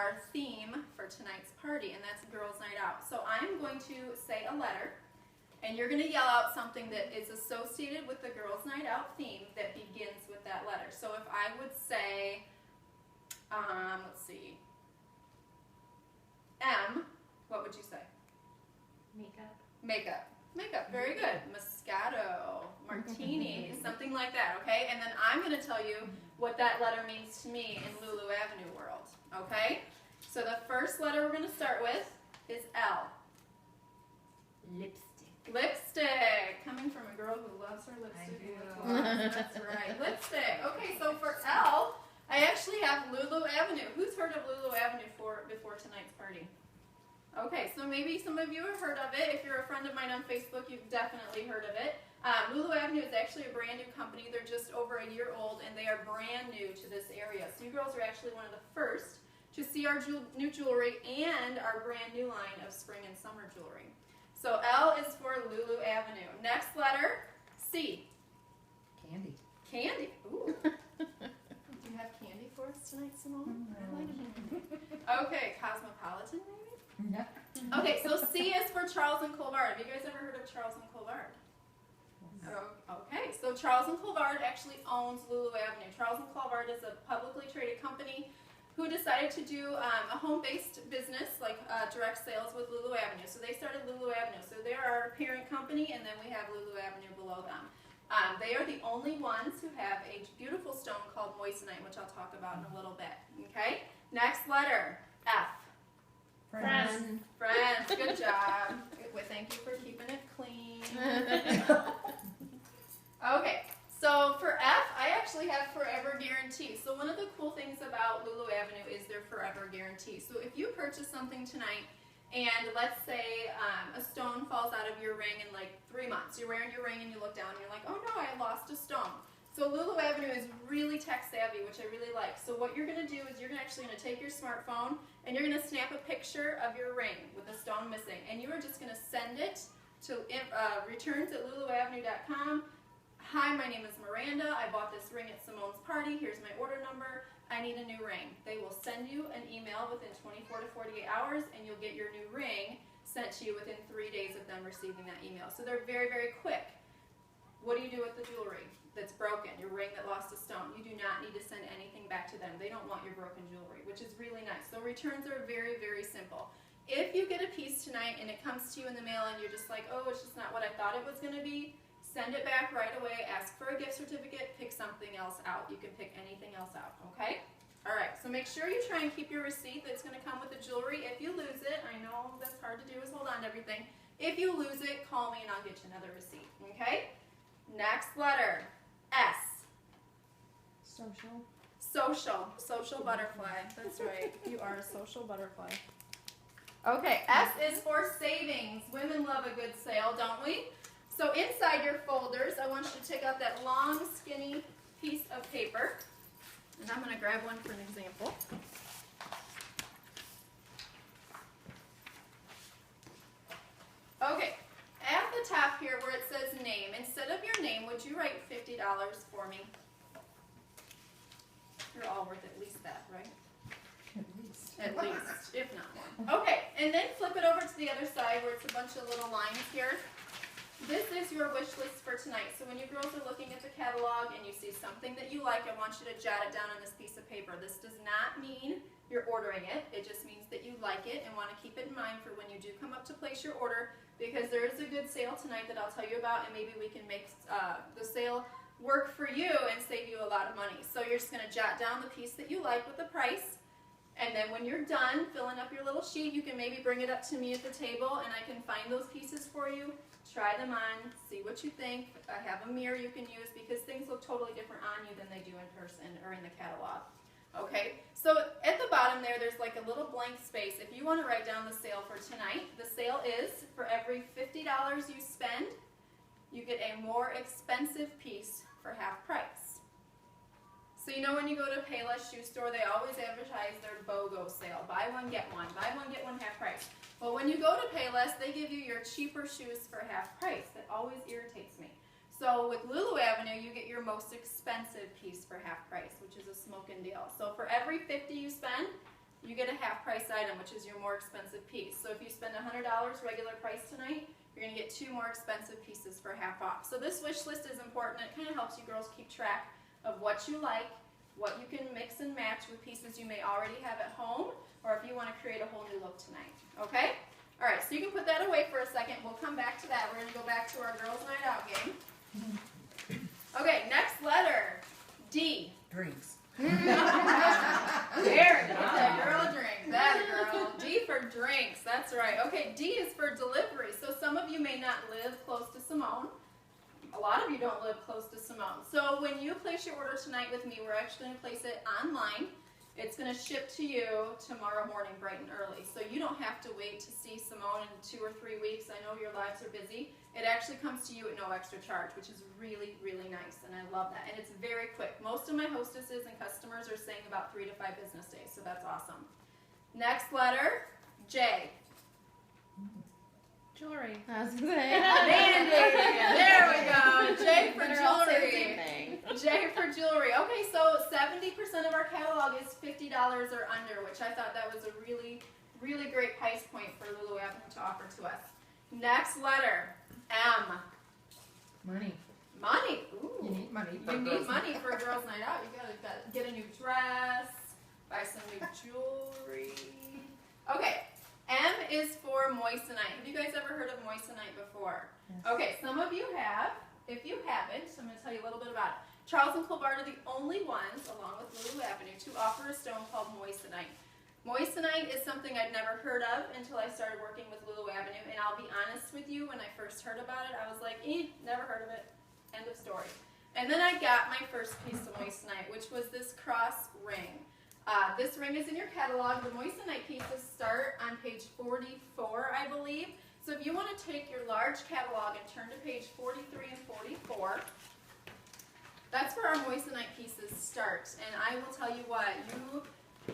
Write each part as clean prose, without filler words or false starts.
our theme for tonight's party, and that's Girls' Night Out. So I'm going to say a letter, and you're going to yell out something that is associated with the Girls' Night Out theme that begins with that letter. So if I would say, let's see, M, what would you say? Makeup. Makeup. Makeup, very good. Moscato, martini, something like that, okay? And then I'm going to tell you what that letter means to me in Lulu Avenue world, okay? So the first letter we're going to start with is L. Lipstick. Lipstick. Coming from a girl who loves her lipstick. That's right. Lipstick. Okay, so for L, I actually have Lulu Avenue. Who's heard of Lulu Avenue before tonight's party? Okay, so maybe some of you have heard of it. If you're a friend of mine on Facebook, you've definitely heard of it. Lulu Avenue is actually a brand new company. They're just over a year old, and they are brand new to this area. So you girls are actually one of the first to see our new jewelry and our brand new line of spring and summer jewelry. So L is for Lulu Avenue. Next letter, C. Candy. Candy. Ooh. Do you have candy for us tonight, Simone? Okay, Cosmopolitan maybe? Yeah. Okay, so C is for Charles and Colvard. Have you guys ever heard of Charles and Colvard? Okay, so Charles and Colvard actually owns Lulu Avenue. Charles and Colvard is a publicly traded company who decided to do a home-based business, like direct sales with Lulu Avenue. So they started Lulu Avenue. So they're our parent company, and then we have Lulu Avenue below them. They are the only ones who have a beautiful stone called moissanite, which I'll talk about in a little bit. Okay, next letter, F. Friends. Friends, good job. Well, thank you for keeping it clean. Okay, so for F, I actually have Forever Guarantee. So one of the cool things about Lulu Avenue is their Forever Guarantee. So if you purchase something tonight, and let's say a stone falls out of your ring in like 3 months. You're wearing your ring and you look down and you're like, oh no, I lost a stone. So Lulu Avenue is really tech savvy, which I really like. So what you're going to do is you're actually going to take your smartphone and you're going to snap a picture of your ring with the stone missing. And you are just going to send it to returns@luluavenue.com. Hi, my name is Miranda. I bought this ring at Simone's party. Here's my order number. I need a new ring. They will send you an email within 24 to 48 hours and you'll get your new ring sent to you within 3 days of them receiving that email. So they're very, very quick. What do you do with the jewelry that's broken, your ring that lost a stone? You do not need to send anything back to them. They don't want your broken jewelry, which is really nice. So returns are very, very simple. If you get a piece tonight and it comes to you in the mail and you're just like, oh, it's just not what I thought it was going to be, send it back right away, ask for a gift certificate, pick something else out. You can pick anything else out, okay? All right, so make sure you try and keep your receipt that's going to come with the jewelry. If you lose it, I know that's hard to do is hold on to everything. If you lose it, call me and I'll get you another receipt, okay? Next letter, S. Social. Social. Social butterfly. That's right. You are a social butterfly. Okay, S is for savings. Women love a good sale, don't we? So inside your folders, I want you to take out that long, skinny piece of paper. And I'm going to grab one for an example. Okay, at the top here where it says name, instead of your name, would you write $50 for me? You're all worth at least that, right? At least, if not more. Okay, and then flip it over to the other side where it's a bunch of little lines here. This is your wish list for tonight. So when you girls are looking at the catalog and you see something that you like, I want you to jot it down on this piece of paper. This does not mean you're ordering it. It just means that you like it and want to keep it in mind for when you do come up to place your order, because there is a good sale tonight that I'll tell you about, and maybe we can make the sale work for you and save you a lot of money. So you're just going to jot down the piece that you like with the price. And then when you're done filling up your little sheet, you can maybe bring it up to me at the table and I can find those pieces for you, try them on, see what you think. I have a mirror you can use because things look totally different on you than they do in person or in the catalog. Okay, so at the bottom there's like a little blank space. If you want to write down the sale for tonight, the sale is for every $50 you spend, you get a more expensive piece for half price. So you know when you go to Payless Shoe Store, they always advertise their BOGO sale. Buy one, get one half price. Well, when you go to Payless, they give you your cheaper shoes for half price. That always irritates me. So with Lulu Avenue, you get your most expensive piece for half price, which is a smoking deal. So for every $50 you spend, you get a half price item, which is your more expensive piece. So if you spend $100 regular price tonight, you're going to get 2 more expensive pieces for half off. So this wish list is important. It kind of helps you girls keep track of what you like, what you can mix and match with pieces you may already have at home, or if you want to create a whole new look tonight. Okay? All right, so you can put that away for a second. We'll come back to that. We're going to go back to our girls' night out game. Okay, next letter, D. Drinks. There, get that girl a drink. That girl. D for drinks. That's right. Okay, D is for delivery. So some of you may not live close to Simone. A lot of you don't live close to Simone. So when you place your order tonight with me, we're actually going to place it online. It's going to ship to you tomorrow morning bright and early. So you don't have to wait to see Simone in 2 or 3 weeks. I know your lives are busy. It actually comes to you at no extra charge, which is really, really nice, and I love that. And it's very quick. Most of my hostesses and customers are saying about 3 to 5 business days, so that's awesome. Next letter, J. Jewelry. I was gonna say. Band-Aid. There we go. J for They're all saying the jewelry. same thing. J for jewelry. Okay, so 70% of our catalog is $50 or under, which I thought that was a really, really great price point for Lulu Avenue to offer to us. Next letter, M. Money. Money. Ooh. You need money. You need money for a girls' night out. You gotta get a new dress, buy some new jewelry. Okay, M is for moissanite. Have you guys ever heard of moissanite before? Yes. Okay, some of you have. If you haven't, I'm going to tell you a little bit about it. Charles and Colbert are the only ones, along with Lulu Avenue, to offer a stone called moissanite. Moissanite is something I'd never heard of until I started working with Lulu Avenue, and I'll be honest with you, when I first heard about it, I was like, never heard of it. End of story. And then I got my first piece of moissanite, which was this cross ring. This ring is in your catalog. The moissanite pieces start on page 44, I believe. So if you want to take your large catalog and turn to page 43 and 44, that's where our moissanite pieces start. And I will tell you what,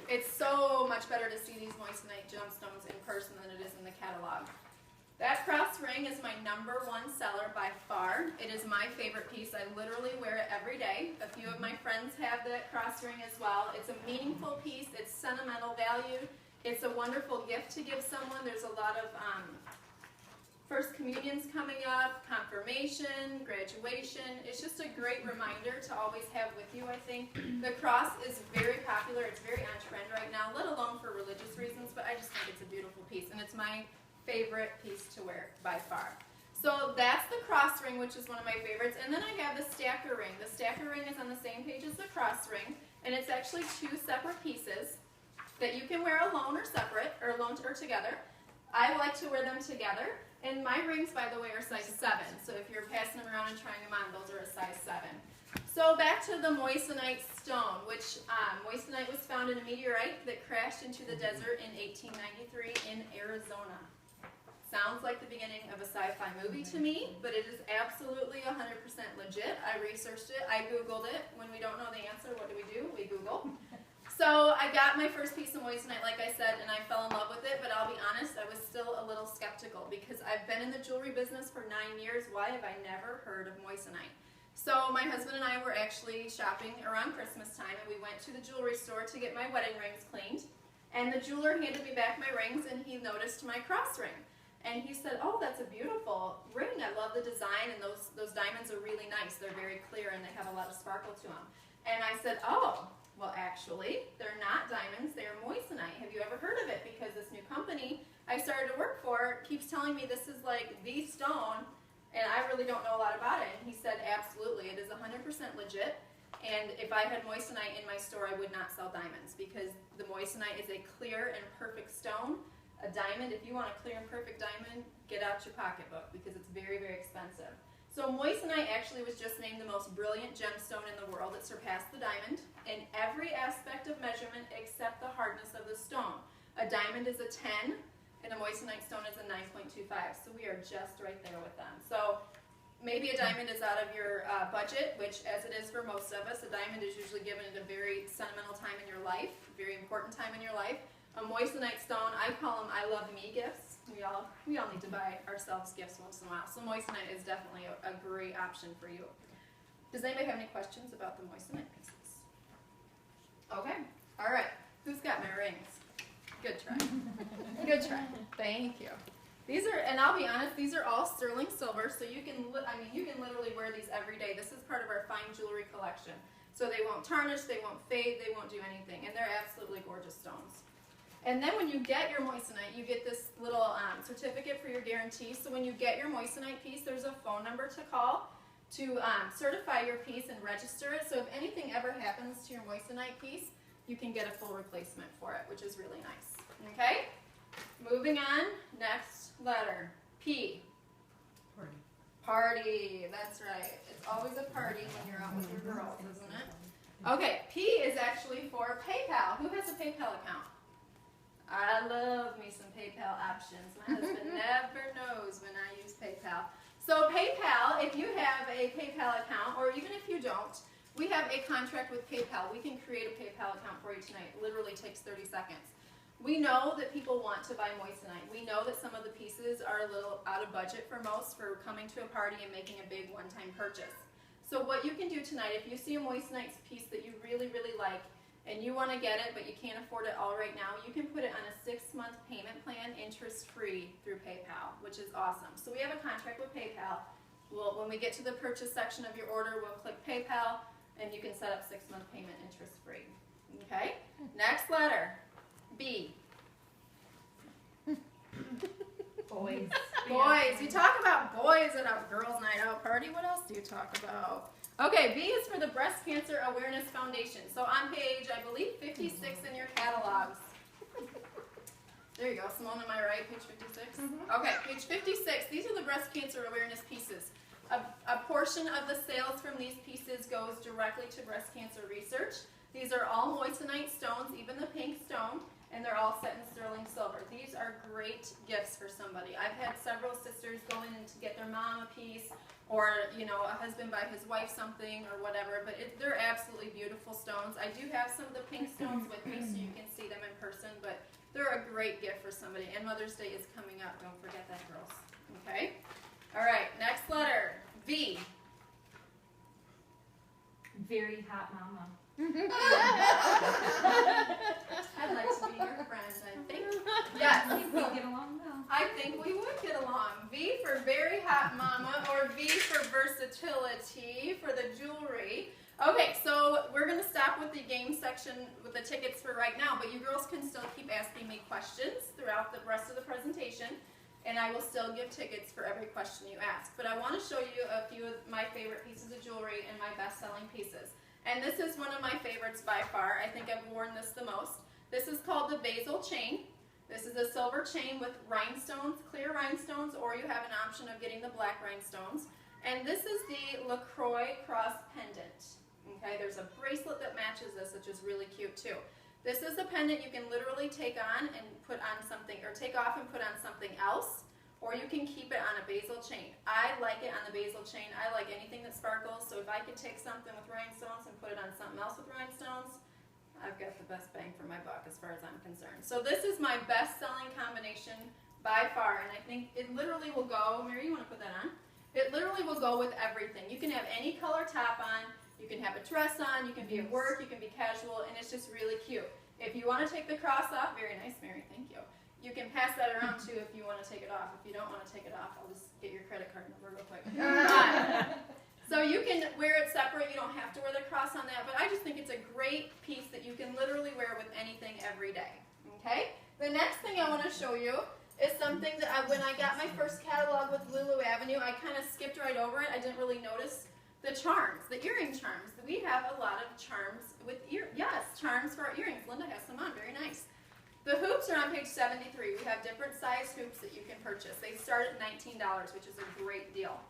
it's so much better to see these moissanite gemstones in person than it is in the catalog. That cross ring is my #1 seller by far. It is my favorite piece. I literally wear it every day. A few of my friends have that cross ring as well. It's a meaningful piece. It's sentimental value. It's a wonderful gift to give someone. There's a lot of first communions coming up, confirmation, graduation. It's just a great reminder to always have with you, I think. The cross is very popular. It's very on trend right now, let alone for religious reasons, but I just think it's a beautiful piece, and it's my favorite piece to wear by far. So that's the cross ring, which is one of my favorites. And then I have the stacker ring. The stacker ring is on the same page as the cross ring, and it's actually 2 separate pieces that you can wear alone or separate, or alone or together. I like to wear them together. And my rings, by the way, are size 7. So if you're passing them around and trying them on, those are a size 7. So back to the moissanite stone, which moissanite was found in a meteorite that crashed into the desert in 1893 in Arizona. Sounds like the beginning of a sci-fi movie to me, but it is absolutely 100% legit. I researched it. I Googled it. When we don't know the answer, what do? We Google. So I got my first piece of moissanite, like I said, and I fell in love with it, but I'll be honest, I was still a little skeptical because I've been in the jewelry business for 9 years. Why have I never heard of moissanite? So my husband and I were actually shopping around Christmas time, and we went to the jewelry store to get my wedding rings cleaned. And the jeweler handed me back my rings, and he noticed my cross ring. And he said, oh, that's a beautiful ring. I love the design, and those diamonds are really nice. They're very clear, and they have a lot of sparkle to them. And I said, oh, well, actually, they're not diamonds. They're moissanite. Have you ever heard of it? Because this new company I started to work for keeps telling me this is like the stone, and I really don't know a lot about it. And he said, absolutely, it is 100% legit. And if I had moissanite in my store, I would not sell diamonds because the moissanite is a clear and perfect stone. A diamond, if you want a clear and perfect diamond, get out your pocketbook because it's very, very expensive. So moissanite actually was just named the most brilliant gemstone in the world. It surpassed the diamond in every aspect of measurement except the hardness of the stone. A diamond is a 10 and a moissanite stone is a 9.25. So we are just right there with them. So maybe a diamond is out of your budget, which as it is for most of us, a diamond is usually given at a very sentimental time in your life, a very important time in your life. A moissanite stone, I call them I love me gifts. We all need to buy ourselves gifts once in a while. So moissanite is definitely a great option for you. Does anybody have any questions about the moissanite pieces? Okay, all right. Who's got my rings? Good try. Good try. Thank you. These are, and I'll be honest, these are all sterling silver, so you can, you can literally wear these every day. This is part of our fine jewelry collection. So they won't tarnish, they won't fade, they won't do anything, and they're absolutely gorgeous stones. And then when you get your moissanite, you get this little certificate for your guarantee. So when you get your moissanite piece, there's a phone number to call to certify your piece and register it. So if anything ever happens to your moissanite piece, you can get a full replacement for it, which is really nice. Okay? Moving on, next letter, P. Party. Party, that's right. It's always a party when you're out with your girls, isn't it? Okay, P is actually for PayPal. Who has a PayPal account? I love me some PayPal options. My husband never knows when I use PayPal. So PayPal, if you have a PayPal account, or even if you don't, we have a contract with PayPal. We can create a PayPal account for you tonight. It literally takes 30 seconds. We know that people want to buy moissanite. We know that some of the pieces are a little out of budget for most for coming to a party and making a big one-time purchase. So what you can do tonight, if you see a moissanite piece that you really, really like, and you want to get it, but you can't afford it all right now, you can put it on a 6-month payment plan, interest-free through PayPal, which is awesome. So we have a contract with PayPal. When we get to the purchase section of your order, we'll click PayPal, and you can set up 6-month payment interest-free. Okay? Next letter, B. Boys. Boys. You talk about boys at a girls' night out party. What else do you talk about? Okay, B is for the Breast Cancer Awareness Foundation. So on page, I believe, 56 in your catalogs. There you go. Simone, am I right? Page 56? Okay, page 56. These are the breast cancer awareness pieces. A portion of the sales from these pieces goes directly to breast cancer research. These are all moissanite stones, even the pink stone, and they're all set in sterling silver. These are great gifts for somebody. I've had several sisters go in to get their mom a piece, or a husband buy his wife something or whatever, but they're absolutely beautiful stones. I do have some of the pink stones with me so you can see them in person, but they're a great gift for somebody. And Mother's Day is coming up. Don't forget that, girls. Okay? All right, next letter, V. Very hot mama. I'd like to be your friend, I think. Yes. I think we get along well. I think we would get along. V for very hot mama, or V for versatility for the jewelry. Okay, so we're going to stop with the game section with the tickets for right now, but you girls can still keep asking me questions throughout the rest of the presentation, and I will still give tickets for every question you ask. But I want to show you a few of my favorite pieces of jewelry and my best-selling pieces. And this is one of my favorites by far. I think I've worn this the most. This is called the Basil chain. This is a silver chain with rhinestones, clear rhinestones, or you have an option of getting the black rhinestones. And this is the LaCroix cross pendant. Okay, there's a bracelet that matches this, which is really cute too. This is a pendant you can literally take on and put on something, or take off and put on something else, or you can keep it on a basil chain. I like it on the basil chain. I like anything that sparkles, so if I could take something with rhinestones and put it on something else with rhinestones, I've got the best bang for my buck as far as I'm concerned. So this is my best-selling combination by far, and I think it literally will go, Mary, you want to put that on? It literally will go with everything. You can have any color top on, you can have a dress on, you can be at work, you can be casual, and it's just really cute. If you want to take the cross off, very nice, Mary, thank you. You can pass that around too if you want to take it off. If you don't want to take it off, I'll just get your credit card number real quick. So you can wear it separate. You don't have to wear the cross on that, but I just think it's a great piece that you can literally wear with anything every day. Okay? The next thing I want to show you is something that when I got my first catalog with Lulu Avenue, I kind of skipped right over it. I didn't really notice the charms, the earring charms. We have a lot of charms with charms for our earrings. Linda has some on, very nice. The hoops are on page 73. We have different size hoops that you can purchase. They start at $19, which is a great deal.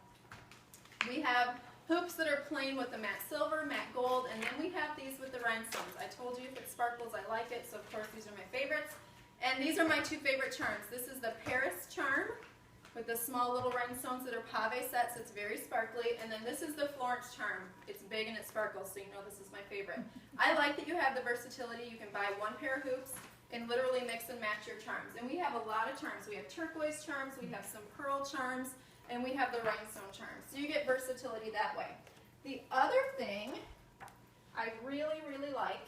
We have hoops that are plain with the matte silver, matte gold, and then we have these with the rhinestones. I told you if it sparkles, I like it, so of course these are my favorites. And these are my two favorite charms. This is the Paris charm with the small little rhinestones that are pave sets. It's very sparkly. And then this is the Florence charm. It's big and it sparkles, so you know this is my favorite. I like that you have the versatility. You can buy one pair of hoops and literally mix and match your charms. And we have a lot of charms. We have turquoise charms, we have some pearl charms, and we have the rhinestone charms. So you get versatility that way. The other thing I really, really like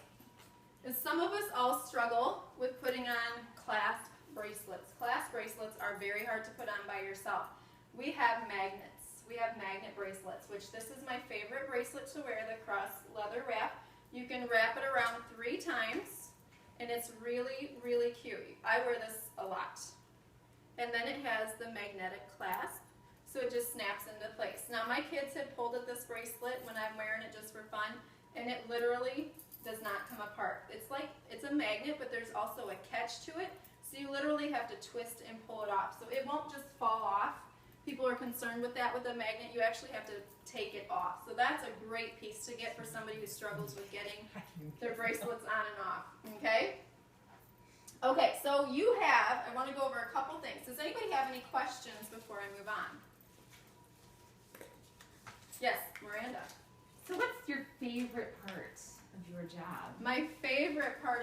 is some of us all struggle with putting on clasp bracelets. Clasp bracelets are very hard to put on by yourself. We have magnets. We have magnet bracelets, which this is my favorite bracelet to wear, the cross leather wrap. You can wrap it around 3 times, and it's really, really cute. I wear this a lot. And then it has the magnetic clasp, so it just snaps into place. Now my kids had pulled at this bracelet when I'm wearing it just for fun, and it literally does not come apart. It's like, it's a magnet, but there's also a catch to it, so you literally have to twist and pull it off. So it won't just fall off. People are concerned with that with a magnet. You actually have to take it off. So that's a great piece to get for somebody who struggles with getting their bracelets on and off, okay? Okay, so you have, I want to go over a couple things. Does anybody have any questions before I move on? Yes, Miranda. So what's your favorite part of your job? My favorite part